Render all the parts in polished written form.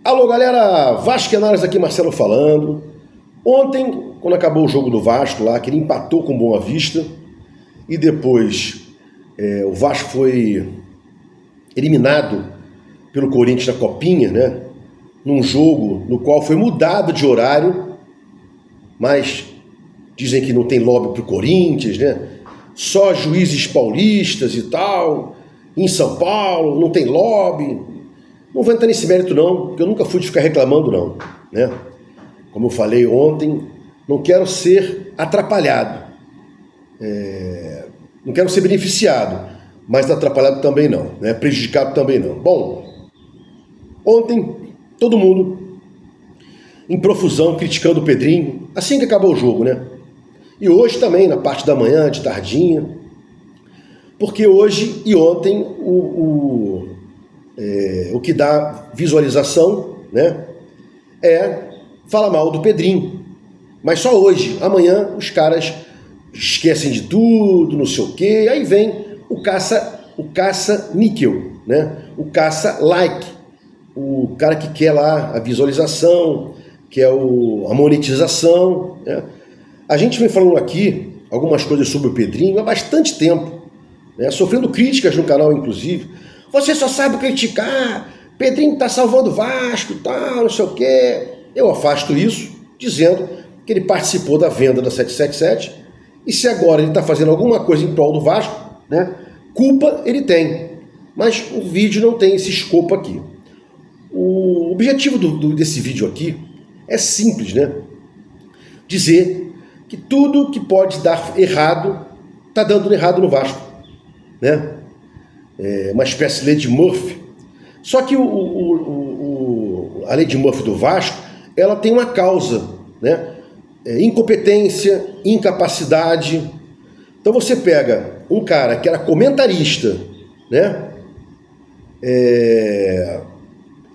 Alô galera, Vasquenares aqui, Marcelo falando. Ontem, quando acabou o jogo do Vasco lá, que ele empatou com Boa Vista, e depois o Vasco foi eliminado pelo Corinthians na Copinha, né? Num jogo no qual foi mudado de horário, mas dizem que não tem lobby pro Corinthians, né? Só juízes paulistas e tal, em São Paulo, não tem lobby. Não vou entrar nesse mérito não, porque eu nunca fui de ficar reclamando não, né? Como eu falei ontem, não quero ser atrapalhado, não quero ser beneficiado, mas atrapalhado também não, né? Prejudicado também não. Bom, ontem todo mundo em profusão criticando o Pedrinho, assim que acabou o jogo, né? E hoje também, na parte da manhã, de tardinha, porque hoje e ontem o que dá visualização, né, fala mal do Pedrinho. Mas só hoje. Amanhã os caras esquecem de tudo, não sei o quê. Aí vem o caça-níquel, né? O caça-like. O cara que quer lá a visualização, quer a monetização, né? A gente vem falando aqui algumas coisas sobre o Pedrinho há bastante tempo, né? Sofrendo críticas no canal, inclusive. Você só sabe criticar, Pedrinho tá salvando o Vasco e tal, não sei o quê. Eu afasto isso, dizendo que ele participou da venda da 777, e se agora ele está fazendo alguma coisa em prol do Vasco, né, culpa ele tem. Mas o vídeo não tem esse escopo aqui. O objetivo desse vídeo aqui é simples, né? Dizer que tudo que pode dar errado, está dando errado no Vasco, né? Uma espécie de lei de Murphy. Só que a lei de Murphy do Vasco, ela tem uma causa, né? Incompetência, incapacidade. Então você pega um cara que era comentarista, né?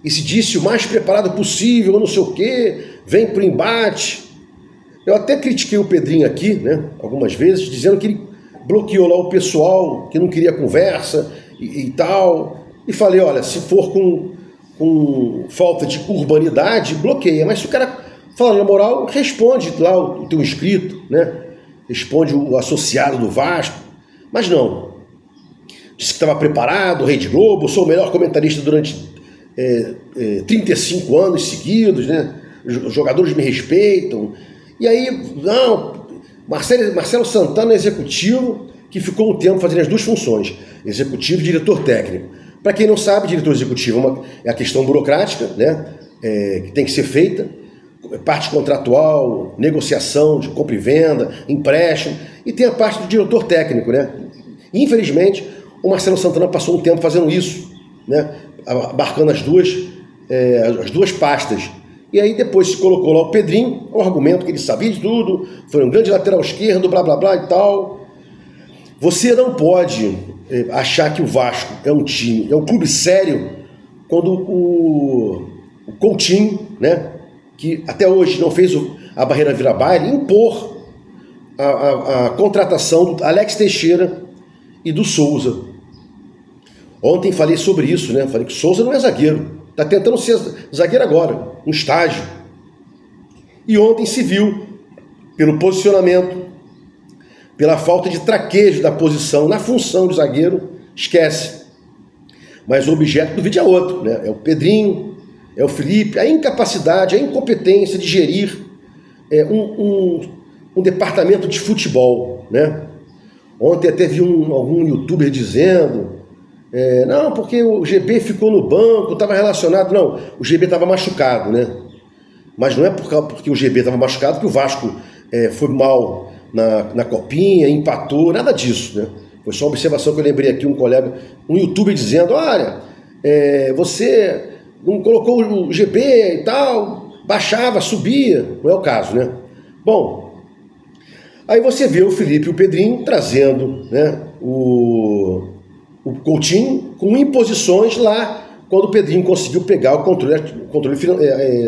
E se disse o mais preparado possível, não sei o quê, vem pro embate. Eu até critiquei o Pedrinho aqui, né? Algumas vezes, dizendo que ele bloqueou lá o pessoal que não queria conversa e tal, e falei, olha, se for com falta de urbanidade, bloqueia, mas se o cara fala na moral, responde lá o teu inscrito, né? Responde o associado do Vasco, mas não. Disse que estava preparado, Rede Globo, sou o melhor comentarista durante 35 anos seguidos, né? Os jogadores me respeitam. E aí, não, Marcelo Santana é executivo, que ficou um tempo fazendo as duas funções, executivo e diretor técnico. Para quem não sabe, diretor executivo é a questão burocrática, né, que tem que ser feita, parte contratual, negociação de compra e venda, empréstimo, e tem a parte do diretor técnico, né. Infelizmente, o Marcelo Santana passou um tempo fazendo isso, né, abarcando as duas pastas. E aí depois se colocou lá o Pedrinho, o argumento que ele sabia de tudo, foi um grande lateral esquerdo, blá blá blá e tal. Você não pode achar que o Vasco é um time, é um clube sério, quando o Coutinho, né, que até hoje não fez a barreira vira-baile, impor a contratação do Alex Teixeira e do Souza. Ontem falei sobre isso, né? Falei que o Souza não é zagueiro, está tentando ser zagueiro agora, um estágio. E ontem se viu, pelo posicionamento, pela falta de traquejo da posição na função de zagueiro, esquece. Mas o objeto do vídeo é outro, né? É o Pedrinho, é o Felipe, a incapacidade, a incompetência de gerir um departamento de futebol, né? Ontem até vi algum youtuber dizendo, não, porque o GB ficou no banco, estava relacionado. Não, o GB estava machucado, né? Mas não é porque o GB estava machucado que o Vasco foi mal na Copinha, empatou, nada disso, né? Foi só uma observação que eu lembrei aqui, um colega, um youtuber dizendo, olha, você não colocou o GB e tal, baixava, subia, não é o caso, né? Bom, aí você vê o Felipe e o Pedrinho trazendo, né, o Coutinho com imposições lá, quando o Pedrinho conseguiu pegar o controle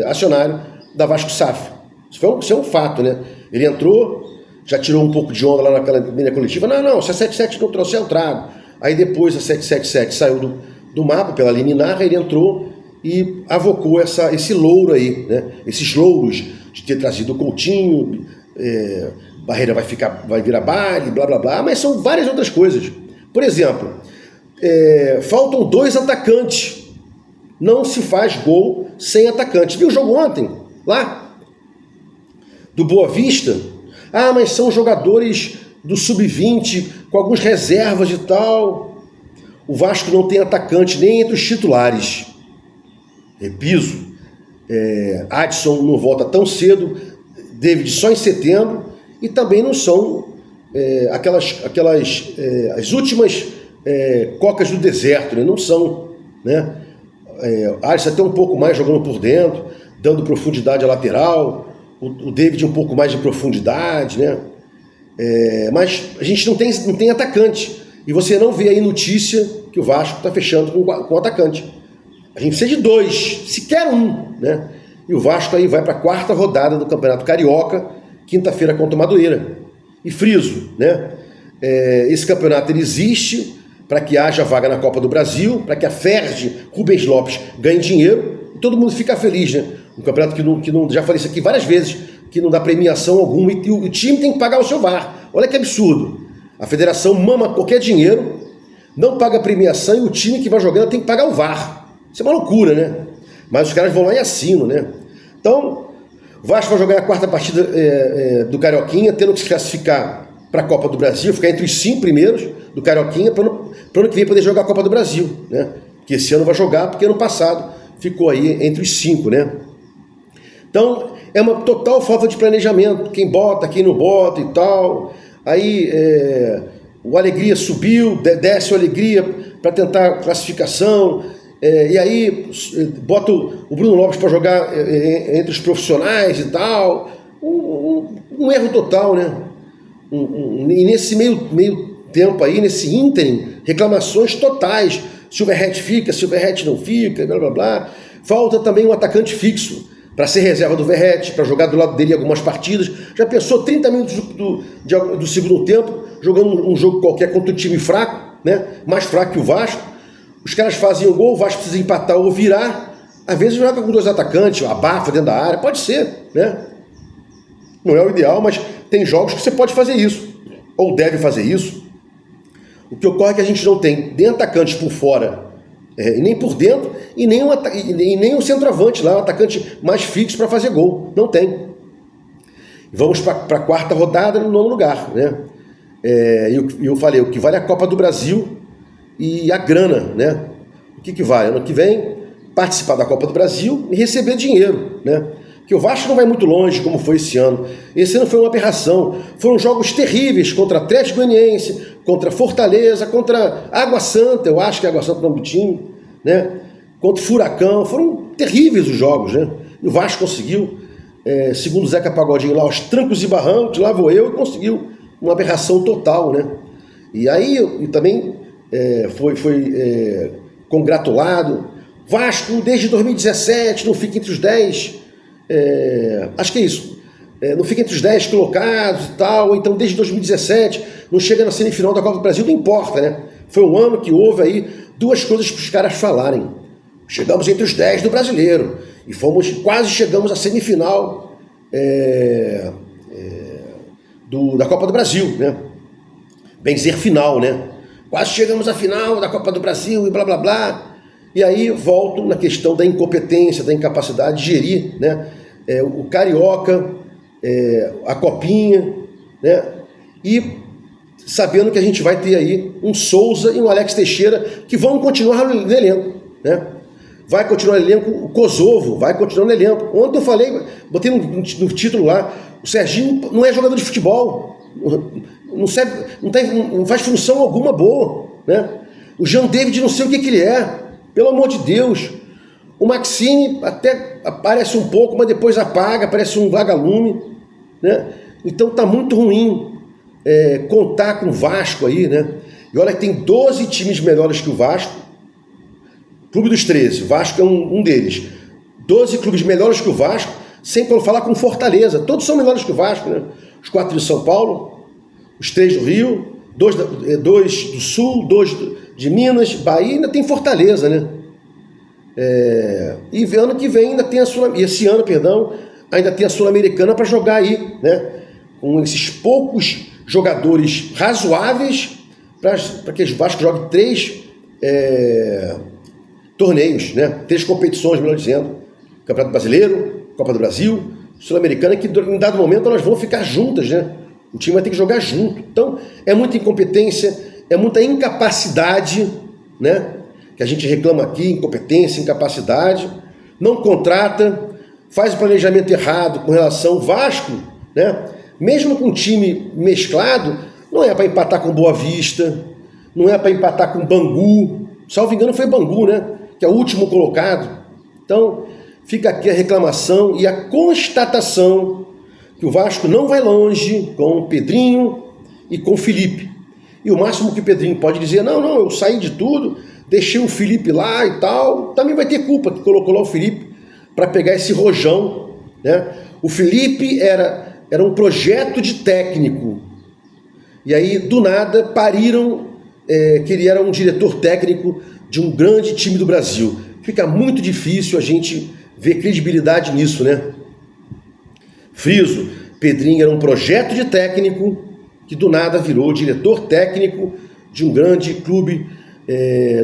acionário da Vasco SAF. Isso é um fato, né? Ele entrou, já tirou um pouco de onda lá naquela linha coletiva. Não, se a 77 não trouxer, eu trago. Aí depois a 777 saiu do mapa pela liminar, ele entrou e avocou esse louro aí, né? Esses louros de ter trazido o Coutinho, Barreira vai virar baile, blá blá blá, mas são várias outras coisas. Por exemplo, faltam 2 atacantes. Não se faz gol sem atacante. Viu o jogo ontem? Lá? Do Boa Vista? Ah, mas são jogadores do Sub-20, com algumas reservas e tal. O Vasco não tem atacante nem entre os titulares. Repiso. Adson não volta tão cedo, David só em setembro, e também não são as últimas cocas do deserto, né? Não são, né? Adson até um pouco mais jogando por dentro, dando profundidade à lateral, o David um pouco mais de profundidade, né? Mas a gente não tem atacante, e você não vê aí notícia que o Vasco está fechando com atacante. A gente precisa de 2, sequer um, né? E o Vasco aí vai para a 4ª rodada do Campeonato Carioca, quinta-feira contra o Madureira. E friso, né? Esse campeonato ele existe para que haja vaga na Copa do Brasil, para que a Ferdi Rubens Lopes ganhe dinheiro, e todo mundo fica feliz, né? Um campeonato que não, já falei isso aqui várias vezes, que não dá premiação alguma, e o time tem que pagar o seu VAR. Olha que absurdo. A federação mama qualquer dinheiro, não paga premiação, e o time que vai jogando tem que pagar o VAR. Isso é uma loucura, né? Mas os caras vão lá e assinam, né? Então, o Vasco vai jogar a 4ª partida do Carioquinha, tendo que se classificar para a Copa do Brasil, ficar entre os 5 primeiros do Carioquinha, para o ano que vem poder jogar a Copa do Brasil, né? Que esse ano vai jogar, porque ano passado ficou aí entre os 5, né? Então, é uma total falta de planejamento, quem bota, quem não bota e tal. Aí o Alegria subiu, desce o Alegria para tentar classificação, e aí bota o Bruno Lopes para jogar entre os profissionais e tal. Um erro total, né? E nesse meio tempo aí, nesse ínterim, reclamações totais. Se o Verratti fica, se o Verratti não fica, blá blá blá. Falta também um atacante fixo para ser reserva do Verratti, para jogar do lado dele em algumas partidas. Já pensou 30 minutos do segundo tempo, jogando um jogo qualquer contra um time fraco, né? Mais fraco que o Vasco. Os caras fazem um gol, o Vasco precisa empatar ou virar. Às vezes joga com 2 atacantes, abafa dentro da área, pode ser, né? Não é o ideal, mas tem jogos que você pode fazer isso, ou deve fazer isso. O que ocorre é que a gente não tem nem atacantes por fora, e nem por dentro, e nem um centroavante lá, um atacante mais fixo para fazer gol. Não tem. Vamos para a 4ª rodada no 9º lugar, né? Eu falei, o que vale é a Copa do Brasil e a grana, né? O que vale? Ano que vem, participar da Copa do Brasil e receber dinheiro, né? Que o Vasco não vai muito longe, como foi esse ano. Esse ano foi uma aberração. Foram jogos terríveis contra Atlético Goianiense, contra Fortaleza, contra Água Santa, eu acho que é Água Santa o nome do time, né? Contra Furacão. Foram terríveis os jogos, né? E o Vasco conseguiu, segundo o Zeca Pagodinho lá, aos trancos e barrancos, lá vou eu, e conseguiu uma aberração total, né? E aí também foi congratulado. Vasco, desde 2017, não fica entre os 10... acho que é isso, não fica entre os 10 colocados e tal, ou então desde 2017 não chega na semifinal da Copa do Brasil, não importa, né? Foi um ano que houve aí 2 coisas para os caras falarem. Chegamos entre os 10 do Brasileiro e quase chegamos à semifinal da Copa do Brasil, né? Bem dizer, final, né? Quase chegamos à final da Copa do Brasil e blá blá blá. E aí volto na questão da incompetência, da incapacidade de gerir, né? O Carioca, a Copinha, né? E sabendo que a gente vai ter aí um Souza e um Alex Teixeira que vão continuar no elenco, né? Vai continuar no elenco, o Kosovo vai continuar no elenco. Ontem eu falei, botei no título lá, o Serginho não é jogador de futebol, não faz função alguma boa, né? O Jean David não sei o que ele é, pelo amor de Deus. O Maxime até aparece um pouco, mas depois apaga, parece um vagalume, né? Então tá muito ruim contar com o Vasco aí, né? E olha que tem 12 times melhores que o Vasco, Clube dos 13, o Vasco é um deles. 12 clubes melhores que o Vasco, sem falar com Fortaleza, todos são melhores que o Vasco, né? Os 4 de São Paulo, os 3 do Rio, 2 do Sul, 2 de Minas, Bahia, ainda tem Fortaleza, né? E ano que vem ainda tem esse ano, perdão, ainda tem a Sul-Americana para jogar aí, né? Com esses poucos jogadores razoáveis para que o Vasco jogue 3 torneios, né? 3 competições, melhor dizendo. Campeonato Brasileiro, Copa do Brasil, Sul-Americana, que em dado momento elas vão ficar juntas, né? O time vai ter que jogar junto. Então, é muita incompetência, é muita incapacidade, né? Que a gente reclama aqui, incompetência, incapacidade, não contrata, faz o planejamento errado com relação ao Vasco, né? Mesmo com um time mesclado, não é para empatar com Boa Vista, não é para empatar com Bangu, salvo engano foi Bangu, né? Que é o último colocado. Então, fica aqui a reclamação e a constatação que o Vasco não vai longe com o Pedrinho e com o Felipe. E o máximo que o Pedrinho pode dizer, não, eu saí de tudo, deixei o Felipe lá e tal, também vai ter culpa que colocou lá o Felipe para pegar esse rojão, né? O Felipe era um projeto de técnico, e aí do nada pariram que ele era um diretor técnico de um grande time do Brasil. Fica muito difícil a gente ver credibilidade nisso, né? Friso, Pedrinho era um projeto de técnico que do nada virou diretor técnico de um grande clube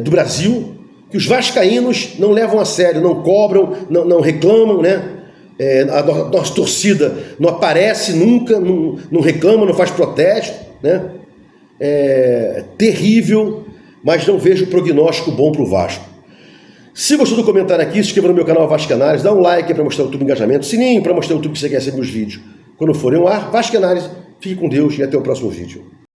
do Brasil, que os vascaínos não levam a sério, não cobram, não reclamam, né? A nossa torcida não aparece nunca, não reclama, não faz protesto, né? É terrível, mas não vejo prognóstico bom para o Vasco. Se gostou do comentário aqui, se inscreva no meu canal Vascanários, dá um like para mostrar o YouTube engajamento, sininho para mostrar o YouTube que você quer receber os vídeos quando forem ao ar. Vascanários, fique com Deus e até o próximo vídeo.